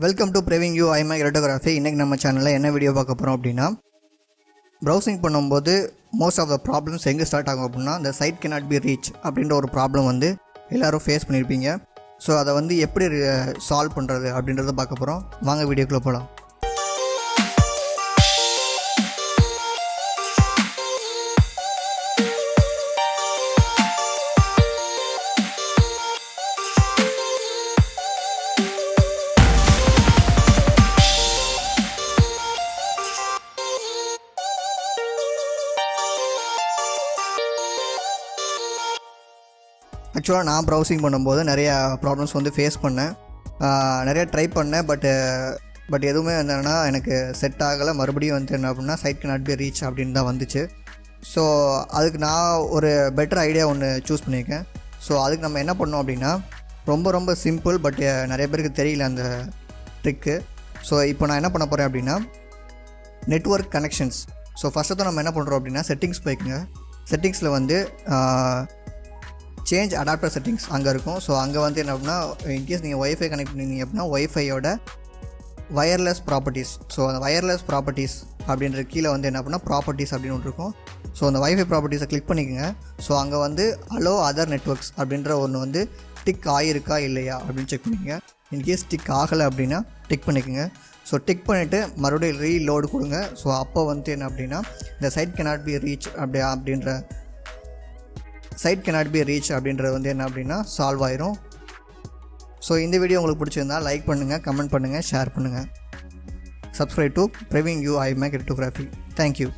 Welcome to Praveen Raj photography. இன்றைக்கி நம்ம சேனலில் என்ன வீடியோ பார்க்க போகிறோம் அப்படின்னா, ப்ரௌசிங் பண்ணும்போது மோஸ்ட் ஆஃப் த ப்ராப்ளம்ஸ் எங்கே ஸ்டார்ட் ஆகும் அப்படின்னா, இந்த சைட் cannot be reach அப்படின்ற ஒரு ப்ராப்ளம் எல்லோரும் ஃபேஸ் பண்ணியிருப்பீங்க. ஸோ அதை எப்படி சால்வ் பண்ணுறது அப்படின்றத பார்க்க போகிறோம். வாங்க வீடியோக்குள்ளே போகலாம். ஆக்சுவலாக நான் ப்ரௌசிங் பண்ணும்போது நிறையா ப்ராப்ளம்ஸ் ஃபேஸ் பண்ணேன். நிறையா ட்ரை பண்ணேன். பட் எதுவுமே என்னென்னா எனக்கு செட் ஆகலை. மறுபடியும் என்ன அப்படின்னா சைட் cannot be reach அப்படின்னு தான் வந்துச்சு. ஸோ அதுக்கு நான் ஒரு பெட்டர் ஐடியா ஒன்று சூஸ் பண்ணியிருக்கேன். ஸோ அதுக்கு நம்ம என்ன பண்ணோம் அப்படின்னா, ரொம்ப சிம்பிள். பட் நிறைய பேருக்கு தெரியல அந்த ட்ரிக்கு. ஸோ இப்போ நான் என்ன பண்ண போகிறேன் அப்படின்னா, நெட்வொர்க் கனெக்ஷன்ஸ். ஸோ ஃபஸ்ட்டு தான் நம்ம என்ன பண்ணுறோம் அப்படின்னா, செட்டிங்ஸ் போய்க்குங்க. செட்டிங்ஸில் சேஞ்ச் அடாப்டர் செட்டிங்ஸ் அங்கே இருக்கும். ஸோ அங்கே என்ன அப்படின்னா, இன்கேஸ் நீங்கள் ஒய்ஃபை கனெக்ட் பண்ணிங்க அப்படின்னா ஒய்ஃபையோட வயர்லெஸ் ப்ராப்பர்ட்டிஸ். ஸோ அந்த வயர்லெஸ் ப்ராப்பர்ட்டிஸ் அப்படின்ற கீழே என்ன அப்படின்னா ப்ராப்பர்ட்டிஸ் அப்படின்னு ஒன்று இருக்கும். ஸோ அந்த ஒய்ஃபை ப்ராப்பர்ட்டிஸை கிளிக் பண்ணிக்கோங்க. ஸோ அங்கே அலோ அதர் நெட்வொர்க்ஸ் அப்படின்ற ஒன்று டிக் ஆகிருக்கா இல்லையா அப்படின்னு செக் பண்ணிக்கோங்க. இன்கேஸ் டிக் ஆகலை அப்படின்னா டிக் பண்ணிக்கோங்க. ஸோ டிக் பண்ணிவிட்டு மறுபடியும் ரீலோடு கொடுங்க. ஸோ அப்போ என்ன அப்படின்னா, இந்த சைட் cannot be reach அப்படின்ற சைட் cannot be reach அப்படின்றது என்ன அப்படின்னா சால்வ் ஆயிரும். ஸோ இந்த வீடியோ உங்களுக்கு பிடிச்சிருந்தா லைக் பண்ணுங்கள், கமெண்ட் பண்ணுங்கள், ஷேர் பண்ணுங்கள். Subscribe to Praveen Raj photography. Thank you.